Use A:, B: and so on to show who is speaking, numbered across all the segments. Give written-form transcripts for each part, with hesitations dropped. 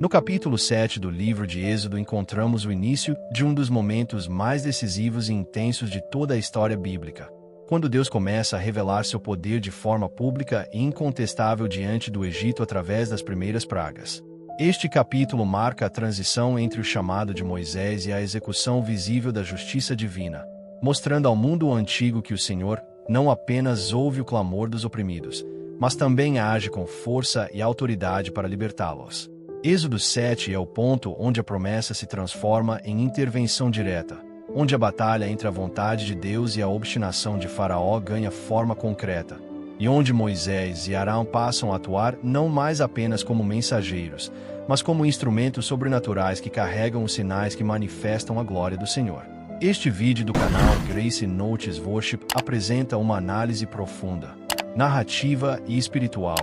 A: No capítulo 7 do livro de Êxodo encontramos o início de um dos momentos mais decisivos e intensos de toda a história bíblica, quando Deus começa a revelar seu poder de forma pública e incontestável diante do Egito através das primeiras pragas. Este capítulo marca a transição entre o chamado de Moisés e a execução visível da justiça divina, mostrando ao mundo antigo que o Senhor não apenas ouve o clamor dos oprimidos, mas também age com força e autoridade para libertá-los. Êxodo 7 é o ponto onde a promessa se transforma em intervenção direta, onde a batalha entre a vontade de Deus e a obstinação de Faraó ganha forma concreta, e onde Moisés e Arão passam a atuar não mais apenas como mensageiros, mas como instrumentos sobrenaturais que carregam os sinais que manifestam a glória do Senhor. Este vídeo do canal Grace Notes Worship apresenta uma análise profunda, narrativa e espiritual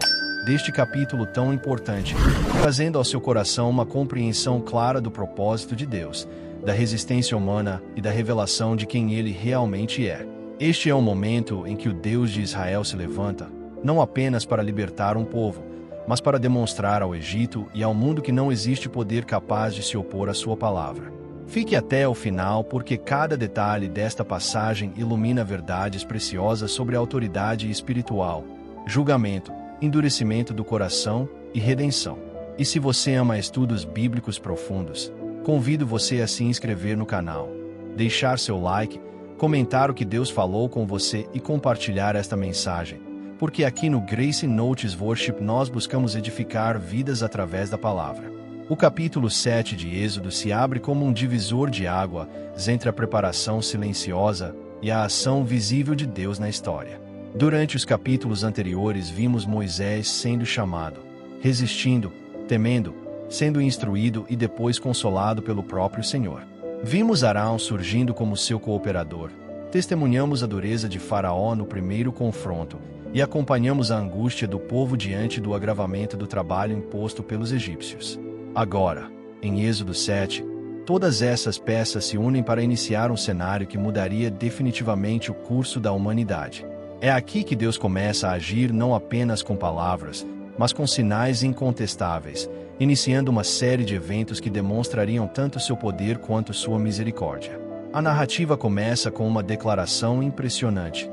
A: deste capítulo tão importante, trazendo ao seu coração uma compreensão clara do propósito de Deus, da resistência humana e da revelação de quem Ele realmente é. Este é o momento em que o Deus de Israel se levanta, não apenas para libertar um povo, mas para demonstrar ao Egito e ao mundo que não existe poder capaz de se opor à sua palavra. Fique até o final porque cada detalhe desta passagem ilumina verdades preciosas sobre a autoridade espiritual, julgamento, endurecimento do coração e redenção. E se você ama estudos bíblicos profundos, convido você a se inscrever no canal, deixar seu like, comentar o que Deus falou com você e compartilhar esta mensagem, porque aqui no Grace Notes Worship nós buscamos edificar vidas através da palavra. O capítulo 7 de Êxodo se abre como um divisor de águas entre a preparação silenciosa e a ação visível de Deus na história. Durante os capítulos anteriores vimos Moisés sendo chamado, resistindo, temendo, sendo instruído e depois consolado pelo próprio Senhor. Vimos Arão surgindo como seu cooperador, testemunhamos a dureza de Faraó no primeiro confronto e acompanhamos a angústia do povo diante do agravamento do trabalho imposto pelos egípcios. Agora, em Êxodo 7, todas essas peças se unem para iniciar um cenário que mudaria definitivamente o curso da humanidade. É aqui que Deus começa a agir não apenas com palavras, mas com sinais incontestáveis, iniciando uma série de eventos que demonstrariam tanto seu poder quanto sua misericórdia. A narrativa começa com uma declaração impressionante.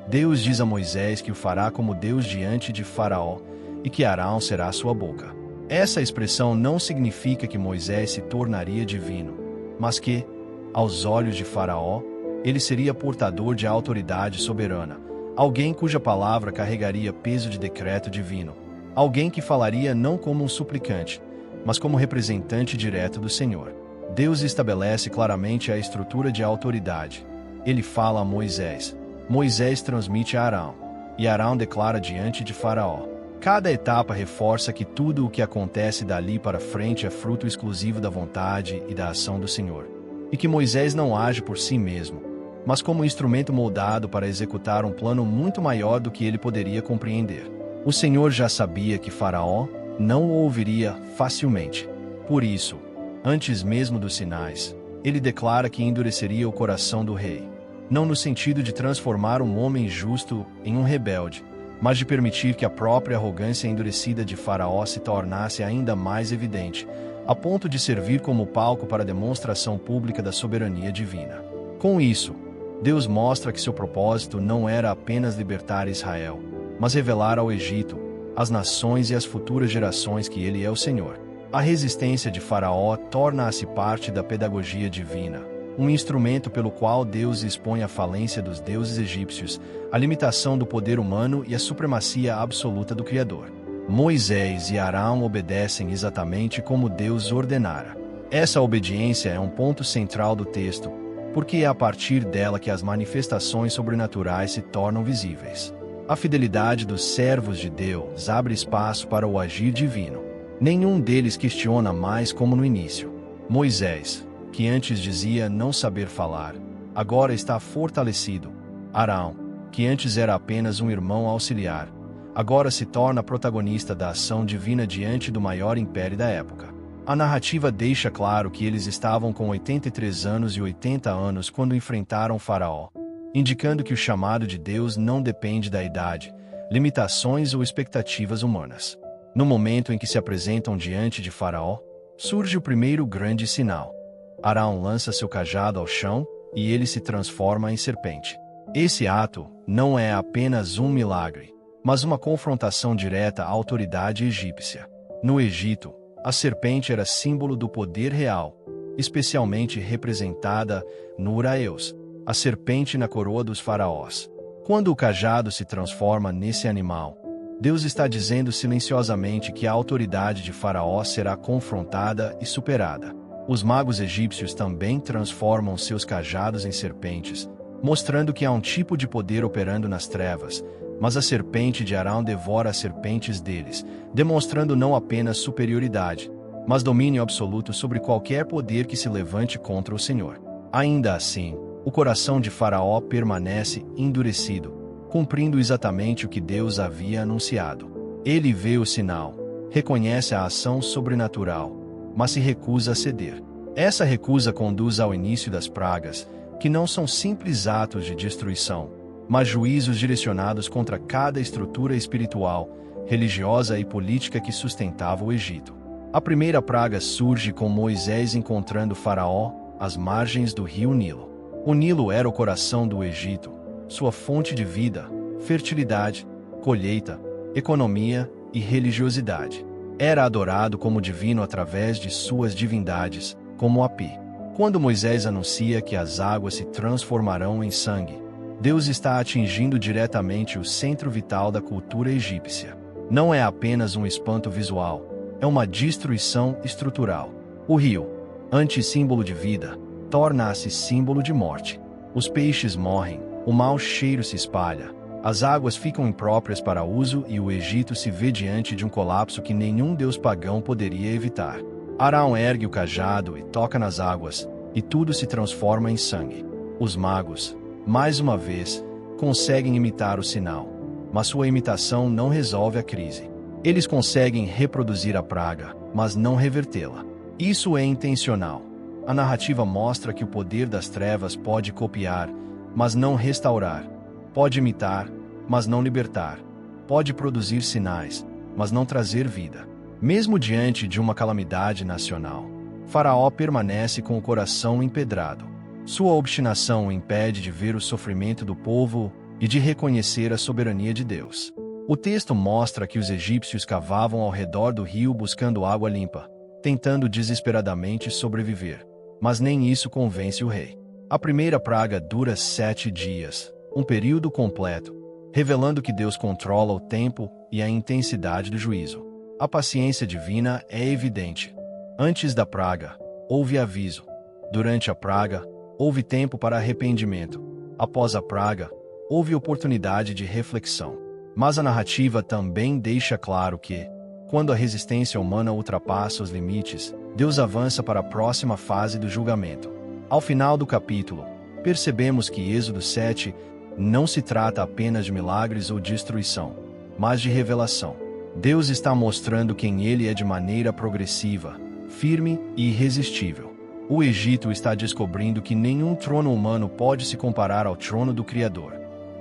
A: Deus diz a Moisés que o fará como Deus diante de Faraó e que Arão será sua boca. Essa expressão não significa que Moisés se tornaria divino, mas que, aos olhos de Faraó, ele seria portador de autoridade soberana, alguém cuja palavra carregaria peso de decreto divino, alguém que falaria não como um suplicante, mas como representante direto do Senhor. Deus estabelece claramente a estrutura de autoridade. Ele fala a Moisés. Moisés transmite a Arão, e Arão declara diante de Faraó. Cada etapa reforça que tudo o que acontece dali para frente é fruto exclusivo da vontade e da ação do Senhor, e que Moisés não age por si mesmo, mas como instrumento moldado para executar um plano muito maior do que ele poderia compreender. O Senhor já sabia que Faraó não o ouviria facilmente. Por isso, antes mesmo dos sinais, ele declara que endureceria o coração do rei, não no sentido de transformar um homem justo em um rebelde, mas de permitir que a própria arrogância endurecida de Faraó se tornasse ainda mais evidente, a ponto de servir como palco para a demonstração pública da soberania divina. Com isso, Deus mostra que seu propósito não era apenas libertar Israel, mas revelar ao Egito, às nações e às futuras gerações que ele é o Senhor. A resistência de Faraó torna-se parte da pedagogia divina, um instrumento pelo qual Deus expõe a falência dos deuses egípcios, a limitação do poder humano e a supremacia absoluta do Criador. Moisés e Arão obedecem exatamente como Deus ordenara. Essa obediência é um ponto central do texto, porque é a partir dela que as manifestações sobrenaturais se tornam visíveis. A fidelidade dos servos de Deus abre espaço para o agir divino. Nenhum deles questiona mais como no início. Moisés, que antes dizia não saber falar, agora está fortalecido. Arão, que antes era apenas um irmão auxiliar, agora se torna protagonista da ação divina diante do maior império da época. A narrativa deixa claro que eles estavam com 83 anos e 80 anos quando enfrentaram Faraó, indicando que o chamado de Deus não depende da idade, limitações ou expectativas humanas. No momento em que se apresentam diante de Faraó, surge o primeiro grande sinal. Arão lança seu cajado ao chão e ele se transforma em serpente. Esse ato não é apenas um milagre, mas uma confrontação direta à autoridade egípcia. No Egito, a serpente era símbolo do poder real, especialmente representada no Uraeus, a serpente na coroa dos faraós. Quando o cajado se transforma nesse animal, Deus está dizendo silenciosamente que a autoridade de Faraó será confrontada e superada. Os magos egípcios também transformam seus cajados em serpentes, mostrando que há um tipo de poder operando nas trevas, mas a serpente de Arão devora as serpentes deles, demonstrando não apenas superioridade, mas domínio absoluto sobre qualquer poder que se levante contra o Senhor. Ainda assim, o coração de Faraó permanece endurecido, cumprindo exatamente o que Deus havia anunciado. Ele vê o sinal, reconhece a ação sobrenatural, mas se recusa a ceder. Essa recusa conduz ao início das pragas, que não são simples atos de destruição, mas juízos direcionados contra cada estrutura espiritual, religiosa e política que sustentava o Egito. A primeira praga surge com Moisés encontrando Faraó às margens do rio Nilo. O Nilo era o coração do Egito, sua fonte de vida, fertilidade, colheita, economia e religiosidade. Era adorado como divino através de suas divindades, como Api. Quando Moisés anuncia que as águas se transformarão em sangue, Deus está atingindo diretamente o centro vital da cultura egípcia. Não é apenas um espanto visual, é uma destruição estrutural. O rio, antissímbolo de vida, torna-se símbolo de morte. Os peixes morrem, o mau cheiro se espalha, as águas ficam impróprias para uso e o Egito se vê diante de um colapso que nenhum deus pagão poderia evitar. Arão ergue o cajado e toca nas águas, e tudo se transforma em sangue. Os magos, mais uma vez, conseguem imitar o sinal, mas sua imitação não resolve a crise. Eles conseguem reproduzir a praga, mas não revertê-la. Isso é intencional. A narrativa mostra que o poder das trevas pode copiar, mas não restaurar. Pode imitar, mas não libertar. Pode produzir sinais, mas não trazer vida. Mesmo diante de uma calamidade nacional, Faraó permanece com o coração empedrado. Sua obstinação o impede de ver o sofrimento do povo e de reconhecer a soberania de Deus. O texto mostra que os egípcios cavavam ao redor do rio buscando água limpa, tentando desesperadamente sobreviver. Mas nem isso convence o rei. A primeira praga dura 7 dias, um período completo, revelando que Deus controla o tempo e a intensidade do juízo. A paciência divina é evidente. Antes da praga, houve aviso. Durante a praga, houve tempo para arrependimento. Após a praga, houve oportunidade de reflexão. Mas a narrativa também deixa claro que, quando a resistência humana ultrapassa os limites, Deus avança para a próxima fase do julgamento. Ao final do capítulo, percebemos que Êxodo 7 não se trata apenas de milagres ou destruição, mas de revelação. Deus está mostrando quem Ele é de maneira progressiva, firme e irresistível. O Egito está descobrindo que nenhum trono humano pode se comparar ao trono do Criador.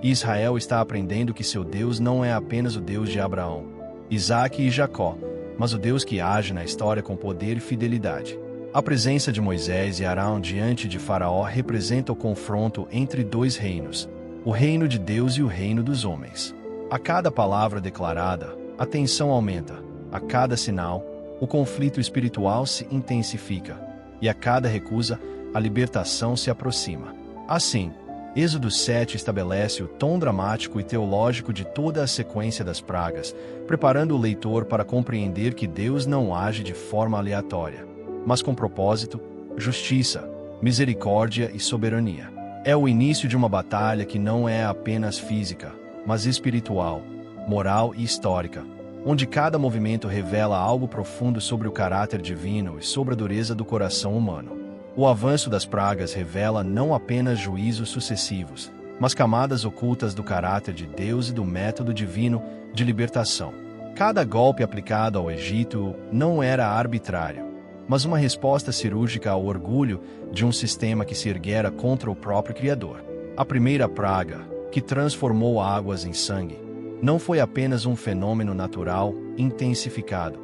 A: Israel está aprendendo que seu Deus não é apenas o Deus de Abraão, Isaque e Jacó, mas o Deus que age na história com poder e fidelidade. A presença de Moisés e Arão diante de Faraó representa o confronto entre dois reinos, o reino de Deus e o reino dos homens. A cada palavra declarada, a tensão aumenta. A cada sinal, o conflito espiritual se intensifica. E a cada recusa, a libertação se aproxima. Assim, Êxodo 7 estabelece o tom dramático e teológico de toda a sequência das pragas, preparando o leitor para compreender que Deus não age de forma aleatória, mas com propósito, justiça, misericórdia e soberania. É o início de uma batalha que não é apenas física, mas espiritual, moral e histórica, onde cada movimento revela algo profundo sobre o caráter divino e sobre a dureza do coração humano. O avanço das pragas revela não apenas juízos sucessivos, mas camadas ocultas do caráter de Deus e do método divino de libertação. Cada golpe aplicado ao Egito não era arbitrário, mas uma resposta cirúrgica ao orgulho de um sistema que se erguera contra o próprio Criador. A primeira praga, que transformou águas em sangue, não foi apenas um fenômeno natural intensificado.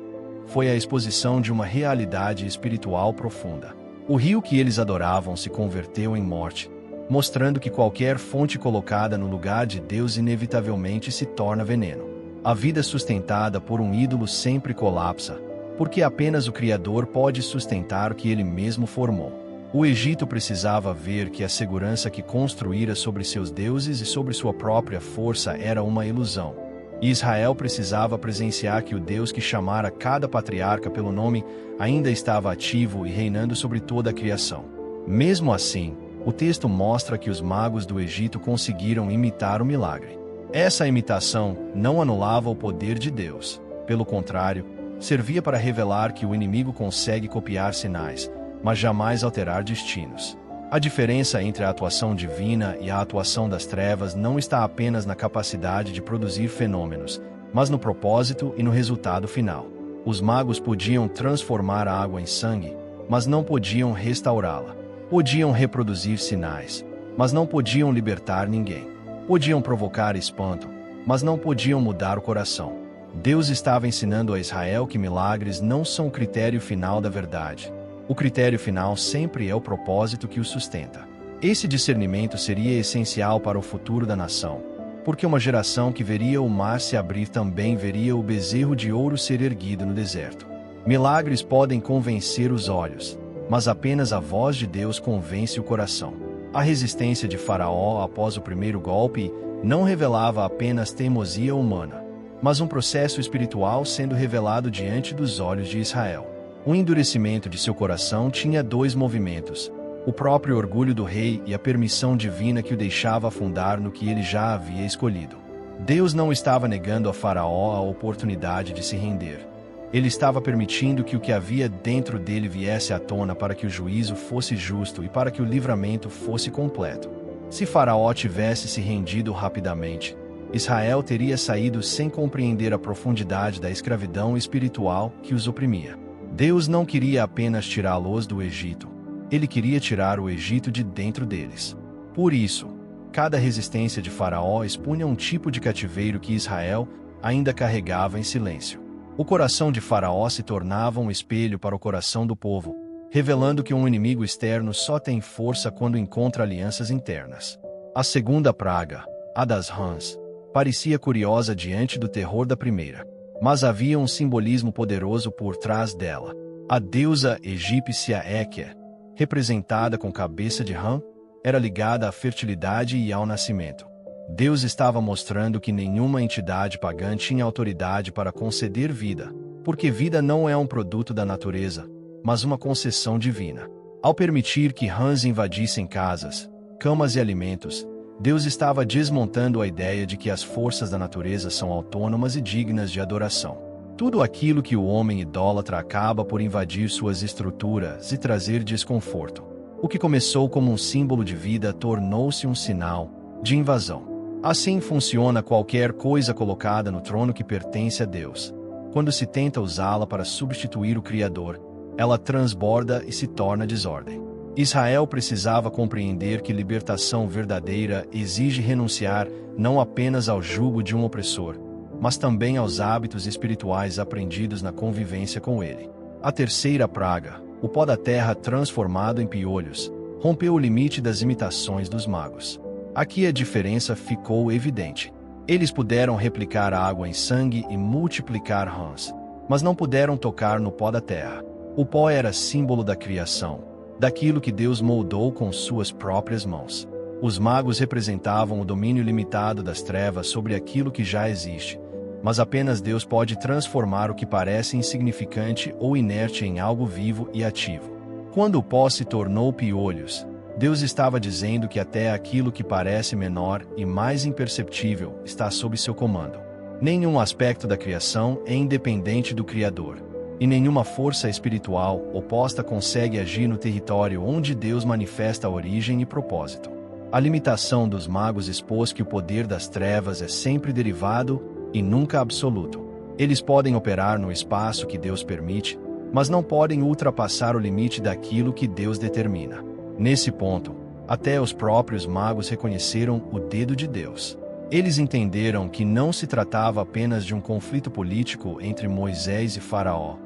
A: foi a exposição de uma realidade espiritual profunda. O rio que eles adoravam se converteu em morte, mostrando que qualquer fonte colocada no lugar de Deus inevitavelmente se torna veneno. A vida sustentada por um ídolo sempre colapsa, porque apenas o Criador pode sustentar o que ele mesmo formou. O Egito precisava ver que a segurança que construíra sobre seus deuses e sobre sua própria força era uma ilusão. E Israel precisava presenciar que o Deus que chamara cada patriarca pelo nome ainda estava ativo e reinando sobre toda a criação. Mesmo assim, o texto mostra que os magos do Egito conseguiram imitar o milagre. Essa imitação não anulava o poder de Deus. Pelo contrário, servia para revelar que o inimigo consegue copiar sinais, mas jamais alterar destinos. A diferença entre a atuação divina e a atuação das trevas não está apenas na capacidade de produzir fenômenos, mas no propósito e no resultado final. Os magos podiam transformar a água em sangue, mas não podiam restaurá-la. Podiam reproduzir sinais, mas não podiam libertar ninguém. Podiam provocar espanto, mas não podiam mudar o coração. Deus estava ensinando a Israel que milagres não são o critério final da verdade. O critério final sempre é o propósito que o sustenta. Esse discernimento seria essencial para o futuro da nação, porque uma geração que veria o mar se abrir também veria o bezerro de ouro ser erguido no deserto. Milagres podem convencer os olhos, mas apenas a voz de Deus convence o coração. A resistência de Faraó após o primeiro golpe não revelava apenas teimosia humana, mas um processo espiritual sendo revelado diante dos olhos de Israel. O endurecimento de seu coração tinha dois movimentos: o próprio orgulho do rei e a permissão divina que o deixava afundar no que ele já havia escolhido. Deus não estava negando a Faraó a oportunidade de se render. Ele estava permitindo que o que havia dentro dele viesse à tona para que o juízo fosse justo e para que o livramento fosse completo. Se Faraó tivesse se rendido rapidamente, Israel teria saído sem compreender a profundidade da escravidão espiritual que os oprimia. Deus não queria apenas tirá-los do Egito, ele queria tirar o Egito de dentro deles. Por isso, cada resistência de Faraó expunha um tipo de cativeiro que Israel ainda carregava em silêncio. O coração de Faraó se tornava um espelho para o coração do povo, revelando que um inimigo externo só tem força quando encontra alianças internas. A segunda praga, a das rãs, parecia curiosa diante do terror da primeira. Mas havia um simbolismo poderoso por trás dela. A deusa egípcia Héquia, representada com cabeça de rã, era ligada à fertilidade e ao nascimento. Deus estava mostrando que nenhuma entidade pagã tinha autoridade para conceder vida, porque vida não é um produto da natureza, mas uma concessão divina. Ao permitir que rãs invadissem casas, camas e alimentos, Deus estava desmontando a ideia de que as forças da natureza são autônomas e dignas de adoração. Tudo aquilo que o homem idólatra acaba por invadir suas estruturas e trazer desconforto. O que começou como um símbolo de vida tornou-se um sinal de invasão. Assim funciona qualquer coisa colocada no trono que pertence a Deus. Quando se tenta usá-la para substituir o Criador, ela transborda e se torna desordem. Israel precisava compreender que libertação verdadeira exige renunciar não apenas ao jugo de um opressor, mas também aos hábitos espirituais aprendidos na convivência com ele. A terceira praga, o pó da terra transformado em piolhos, rompeu o limite das imitações dos magos. Aqui a diferença ficou evidente. Eles puderam replicar a água em sangue e multiplicar rãs, mas não puderam tocar no pó da terra. O pó era símbolo da criação, daquilo que Deus moldou com suas próprias mãos. Os magos representavam o domínio limitado das trevas sobre aquilo que já existe, mas apenas Deus pode transformar o que parece insignificante ou inerte em algo vivo e ativo. Quando o pó se tornou piolhos, Deus estava dizendo que até aquilo que parece menor e mais imperceptível está sob seu comando. Nenhum aspecto da criação é independente do Criador, e nenhuma força espiritual oposta consegue agir no território onde Deus manifesta a origem e propósito. A limitação dos magos expôs que o poder das trevas é sempre derivado e nunca absoluto. Eles podem operar no espaço que Deus permite, mas não podem ultrapassar o limite daquilo que Deus determina. Nesse ponto, até os próprios magos reconheceram o dedo de Deus. Eles entenderam que não se tratava apenas de um conflito político entre Moisés e Faraó,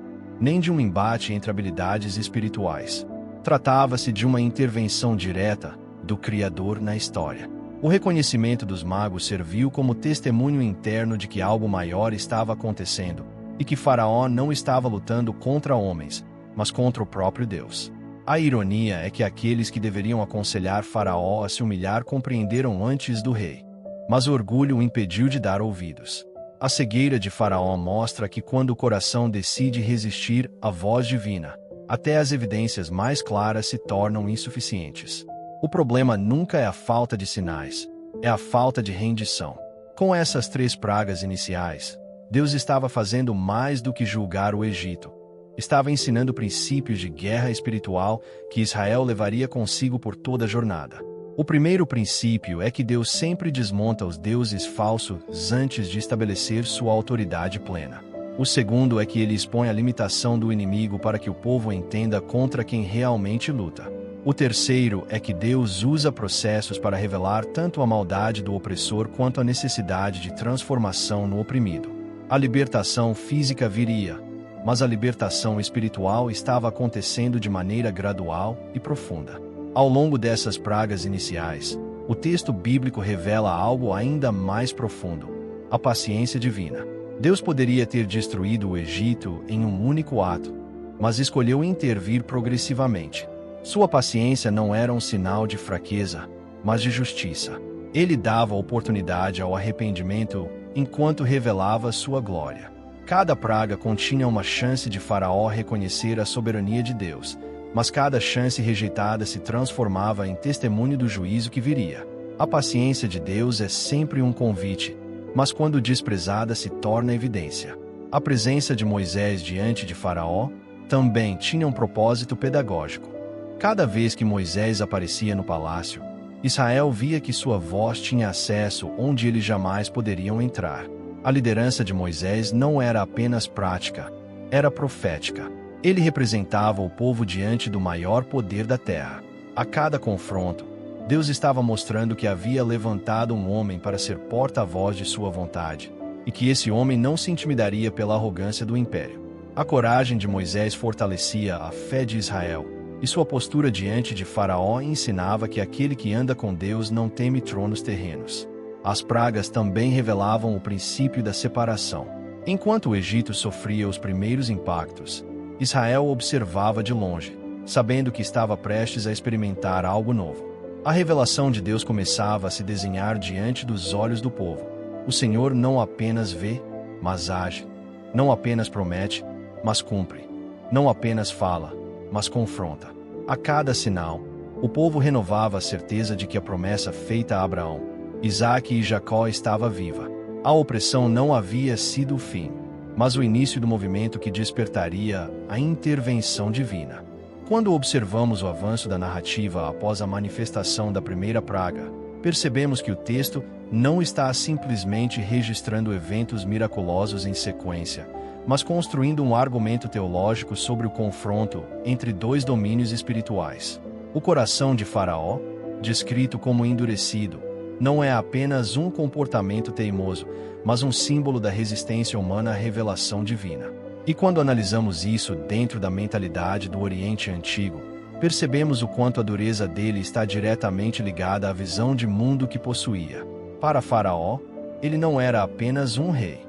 A: nem de um embate entre habilidades espirituais. Tratava-se de uma intervenção direta do Criador na história. O reconhecimento dos magos serviu como testemunho interno de que algo maior estava acontecendo e que Faraó não estava lutando contra homens, mas contra o próprio Deus. A ironia é que aqueles que deveriam aconselhar Faraó a se humilhar compreenderam antes do rei, mas o orgulho o impediu de dar ouvidos. A cegueira de Faraó mostra que quando o coração decide resistir à voz divina, até as evidências mais claras se tornam insuficientes. O problema nunca é a falta de sinais, é a falta de rendição. Com essas 3 pragas iniciais, Deus estava fazendo mais do que julgar o Egito. Estava ensinando princípios de guerra espiritual que Israel levaria consigo por toda a jornada. O primeiro princípio é que Deus sempre desmonta os deuses falsos antes de estabelecer sua autoridade plena. O segundo é que ele expõe a limitação do inimigo para que o povo entenda contra quem realmente luta. O terceiro é que Deus usa processos para revelar tanto a maldade do opressor quanto a necessidade de transformação no oprimido. A libertação física viria, mas a libertação espiritual estava acontecendo de maneira gradual e profunda. Ao longo dessas pragas iniciais, o texto bíblico revela algo ainda mais profundo: a paciência divina. Deus poderia ter destruído o Egito em um único ato, mas escolheu intervir progressivamente. Sua paciência não era um sinal de fraqueza, mas de justiça. Ele dava oportunidade ao arrependimento enquanto revelava sua glória. Cada praga continha uma chance de Faraó reconhecer a soberania de Deus, mas cada chance rejeitada se transformava em testemunho do juízo que viria. A paciência de Deus é sempre um convite, mas quando desprezada se torna evidência. A presença de Moisés diante de Faraó também tinha um propósito pedagógico. Cada vez que Moisés aparecia no palácio, Israel via que sua voz tinha acesso onde eles jamais poderiam entrar. A liderança de Moisés não era apenas prática, era profética. Ele representava o povo diante do maior poder da terra. A cada confronto, Deus estava mostrando que havia levantado um homem para ser porta-voz de sua vontade, e que esse homem não se intimidaria pela arrogância do império. A coragem de Moisés fortalecia a fé de Israel, e sua postura diante de Faraó ensinava que aquele que anda com Deus não teme tronos terrenos. As pragas também revelavam o princípio da separação. Enquanto o Egito sofria os primeiros impactos, Israel observava de longe, sabendo que estava prestes a experimentar algo novo. A revelação de Deus começava a se desenhar diante dos olhos do povo. O Senhor não apenas vê, mas age. Não apenas promete, mas cumpre. Não apenas fala, mas confronta. A cada sinal, o povo renovava a certeza de que a promessa feita a Abraão, Isaque e Jacó estava viva. A opressão não havia sido o fim, mas o início do movimento que despertaria a intervenção divina. Quando observamos o avanço da narrativa após a manifestação da primeira praga, percebemos que o texto não está simplesmente registrando eventos miraculosos em sequência, mas construindo um argumento teológico sobre o confronto entre 2 domínios espirituais. O coração de Faraó, descrito como endurecido, não é apenas um comportamento teimoso, mas um símbolo da resistência humana à revelação divina. E quando analisamos isso dentro da mentalidade do Oriente Antigo, percebemos o quanto a dureza dele está diretamente ligada à visão de mundo que possuía. Para Faraó, ele não era apenas um rei.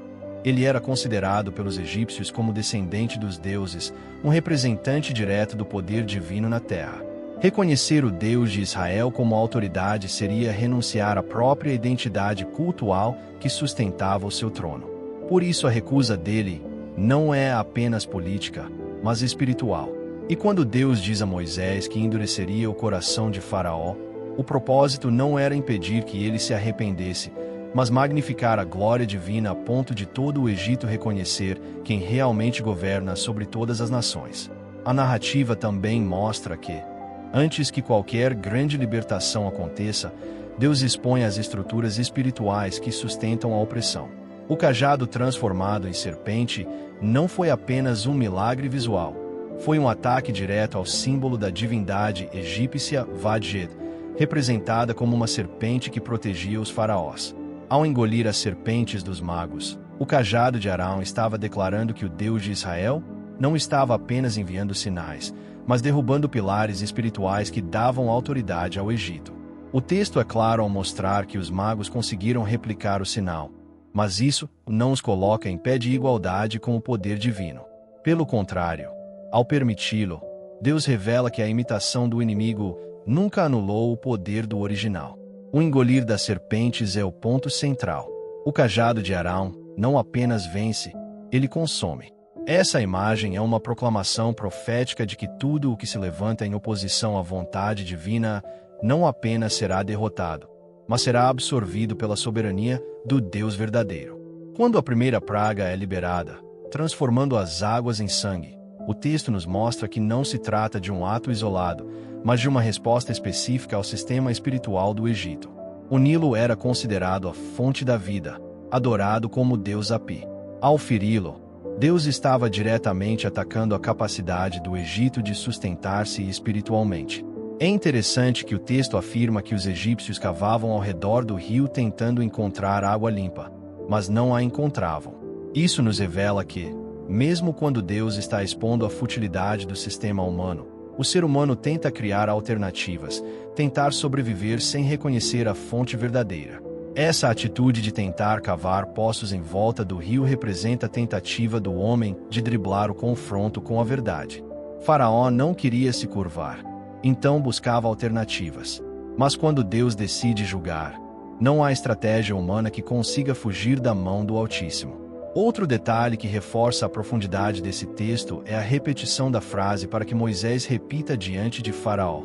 A: Ele era considerado pelos egípcios como descendente dos deuses, um representante direto do poder divino na terra. Reconhecer o Deus de Israel como autoridade seria renunciar à própria identidade cultual que sustentava o seu trono. Por isso, a recusa dele não é apenas política, mas espiritual. E quando Deus diz a Moisés que endureceria o coração de Faraó, o propósito não era impedir que ele se arrependesse, mas magnificar a glória divina a ponto de todo o Egito reconhecer quem realmente governa sobre todas as nações. A narrativa também mostra que, antes que qualquer grande libertação aconteça, Deus expõe as estruturas espirituais que sustentam a opressão. O cajado transformado em serpente não foi apenas um milagre visual, foi um ataque direto ao símbolo da divindade egípcia Wadjet, representada como uma serpente que protegia os faraós. Ao engolir as serpentes dos magos, o cajado de Arão estava declarando que o Deus de Israel não estava apenas enviando sinais, mas derrubando pilares espirituais que davam autoridade ao Egito. O texto é claro ao mostrar que os magos conseguiram replicar o sinal, mas isso não os coloca em pé de igualdade com o poder divino. Pelo contrário, ao permiti-lo, Deus revela que a imitação do inimigo nunca anulou o poder do original. O engolir das serpentes é o ponto central. O cajado de Arão não apenas vence, ele consome. Essa imagem é uma proclamação profética de que tudo o que se levanta em oposição à vontade divina não apenas será derrotado, mas será absorvido pela soberania do Deus verdadeiro. Quando a primeira praga é liberada, transformando as águas em sangue, o texto nos mostra que não se trata de um ato isolado, mas de uma resposta específica ao sistema espiritual do Egito. O Nilo era considerado a fonte da vida, adorado como Deus Api. Ao feri-lo, Deus estava diretamente atacando a capacidade do Egito de sustentar-se espiritualmente. É interessante que o texto afirma que os egípcios cavavam ao redor do rio tentando encontrar água limpa, mas não a encontravam. Isso nos revela que, mesmo quando Deus está expondo a futilidade do sistema humano, o ser humano tenta criar alternativas, tentar sobreviver sem reconhecer a fonte verdadeira. Essa atitude de tentar cavar poços em volta do rio representa a tentativa do homem de driblar o confronto com a verdade. Faraó não queria se curvar, então buscava alternativas. Mas quando Deus decide julgar, não há estratégia humana que consiga fugir da mão do Altíssimo. Outro detalhe que reforça a profundidade desse texto é a repetição da frase para que Moisés repita diante de Faraó: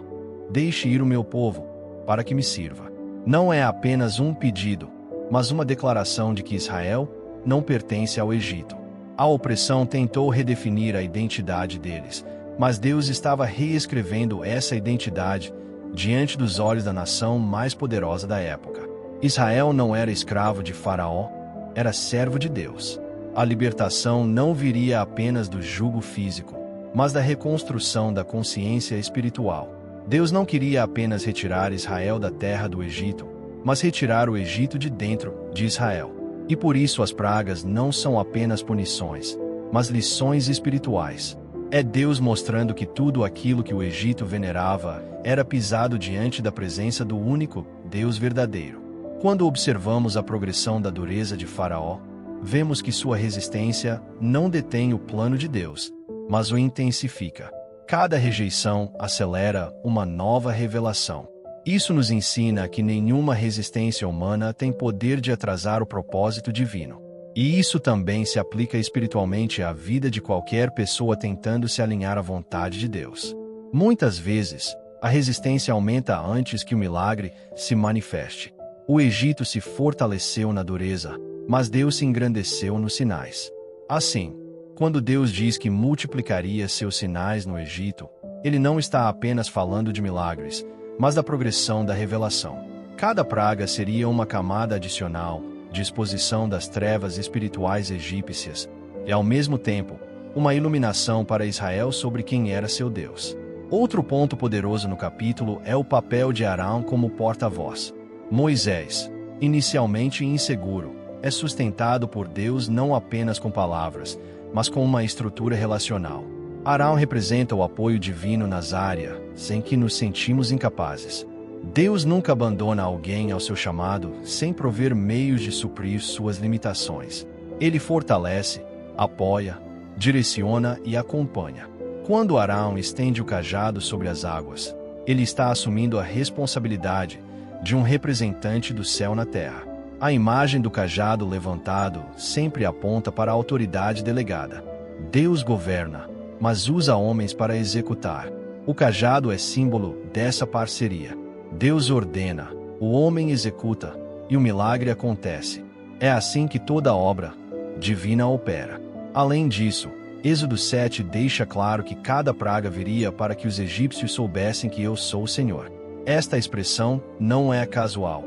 A: "Deixe ir o meu povo, para que me sirva." Não é apenas um pedido, mas uma declaração de que Israel não pertence ao Egito. A opressão tentou redefinir a identidade deles, mas Deus estava reescrevendo essa identidade diante dos olhos da nação mais poderosa da época. Israel não era escravo de Faraó, era servo de Deus. A libertação não viria apenas do jugo físico, mas da reconstrução da consciência espiritual. Deus não queria apenas retirar Israel da terra do Egito, mas retirar o Egito de dentro de Israel. E por isso as pragas não são apenas punições, mas lições espirituais. É Deus mostrando que tudo aquilo que o Egito venerava era pisado diante da presença do único Deus verdadeiro. Quando observamos a progressão da dureza de Faraó, vemos que sua resistência não detém o plano de Deus, mas o intensifica. Cada rejeição acelera uma nova revelação. Isso nos ensina que nenhuma resistência humana tem poder de atrasar o propósito divino. E isso também se aplica espiritualmente à vida de qualquer pessoa tentando se alinhar à vontade de Deus. Muitas vezes, a resistência aumenta antes que o milagre se manifeste. O Egito se fortaleceu na dureza, mas Deus se engrandeceu nos sinais. Assim, quando Deus diz que multiplicaria seus sinais no Egito, ele não está apenas falando de milagres, mas da progressão da revelação. Cada praga seria uma camada adicional de exposição das trevas espirituais egípcias e, ao mesmo tempo, uma iluminação para Israel sobre quem era seu Deus. Outro ponto poderoso no capítulo é o papel de Arão como porta-voz. Moisés, inicialmente inseguro, é sustentado por Deus não apenas com palavras, mas com uma estrutura relacional. Arão representa o apoio divino nas áreas em que nos sentimos incapazes. Deus nunca abandona alguém ao seu chamado sem prover meios de suprir suas limitações. Ele fortalece, apoia, direciona e acompanha. Quando Arão estende o cajado sobre as águas, ele está assumindo a responsabilidade de um representante do céu na terra. A imagem do cajado levantado sempre aponta para a autoridade delegada. Deus governa, mas usa homens para executar. O cajado é símbolo dessa parceria. Deus ordena, o homem executa, e o milagre acontece. É assim que toda obra divina opera. Além disso, Êxodo 7 deixa claro que cada praga viria para que os egípcios soubessem que eu sou o Senhor. Esta expressão não é casual.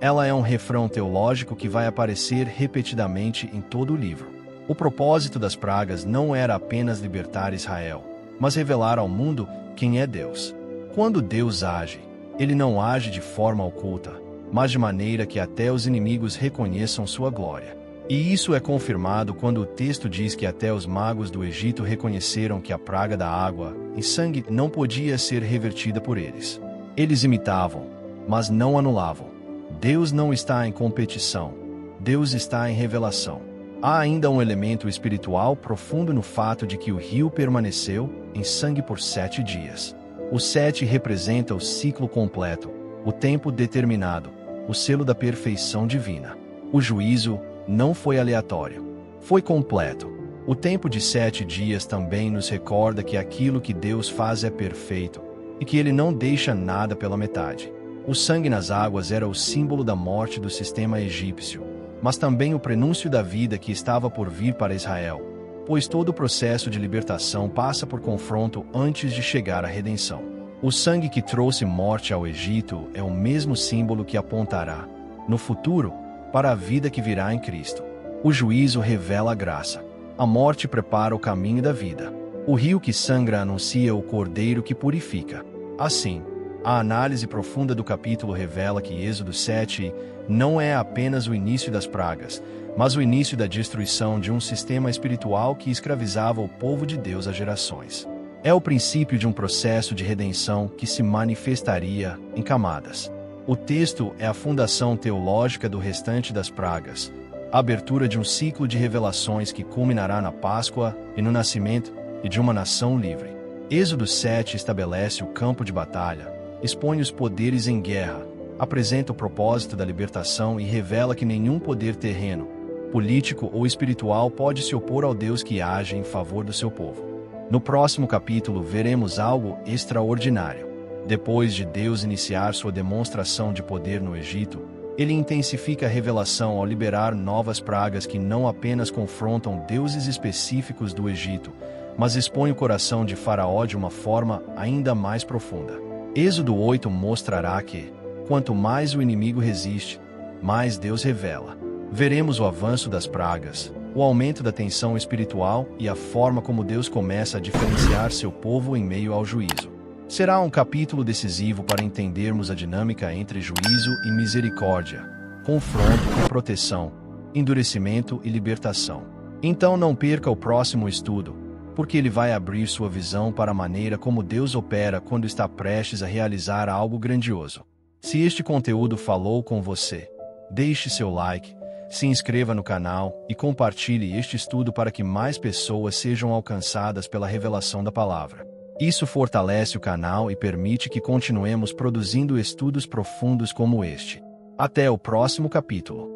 A: Ela é um refrão teológico que vai aparecer repetidamente em todo o livro. O propósito das pragas não era apenas libertar Israel, mas revelar ao mundo quem é Deus. Quando Deus age, ele não age de forma oculta, mas de maneira que até os inimigos reconheçam sua glória. E isso é confirmado quando o texto diz que até os magos do Egito reconheceram que a praga da água em sangue não podia ser revertida por eles. Eles imitavam, mas não anulavam. Deus não está em competição. Deus está em revelação. Há ainda um elemento espiritual profundo no fato de que o rio permaneceu em sangue por 7 dias. O 7 representa o ciclo completo, o tempo determinado, o selo da perfeição divina. O juízo não foi aleatório. Foi completo. O tempo de 7 dias também nos recorda que aquilo que Deus faz é perfeito e que Ele não deixa nada pela metade. O sangue nas águas era o símbolo da morte do sistema egípcio, mas também o prenúncio da vida que estava por vir para Israel, pois todo o processo de libertação passa por confronto antes de chegar à redenção. O sangue que trouxe morte ao Egito é o mesmo símbolo que apontará, no futuro, para a vida que virá em Cristo. O juízo revela a graça. A morte prepara o caminho da vida. O rio que sangra anuncia o Cordeiro que purifica. Assim, a análise profunda do capítulo revela que Êxodo 7 não é apenas o início das pragas, mas o início da destruição de um sistema espiritual que escravizava o povo de Deus há gerações. É o princípio de um processo de redenção que se manifestaria em camadas. O texto é a fundação teológica do restante das pragas, a abertura de um ciclo de revelações que culminará na Páscoa e no nascimento de uma nação livre. Êxodo 7 estabelece o campo de batalha, expõe os poderes em guerra, apresenta o propósito da libertação e revela que nenhum poder terreno, político ou espiritual pode se opor ao Deus que age em favor do seu povo. No próximo capítulo veremos algo extraordinário. Depois de Deus iniciar sua demonstração de poder no Egito, ele intensifica a revelação ao liberar novas pragas que não apenas confrontam deuses específicos do Egito, mas expõem o coração de Faraó de uma forma ainda mais profunda. Êxodo 8 mostrará que, quanto mais o inimigo resiste, mais Deus revela. Veremos o avanço das pragas, o aumento da tensão espiritual e a forma como Deus começa a diferenciar seu povo em meio ao juízo. Será um capítulo decisivo para entendermos a dinâmica entre juízo e misericórdia, confronto e proteção, endurecimento e libertação. Então não perca o próximo estudo, porque ele vai abrir sua visão para a maneira como Deus opera quando está prestes a realizar algo grandioso. Se este conteúdo falou com você, deixe seu like, se inscreva no canal e compartilhe este estudo para que mais pessoas sejam alcançadas pela revelação da palavra. Isso fortalece o canal e permite que continuemos produzindo estudos profundos como este. Até o próximo capítulo.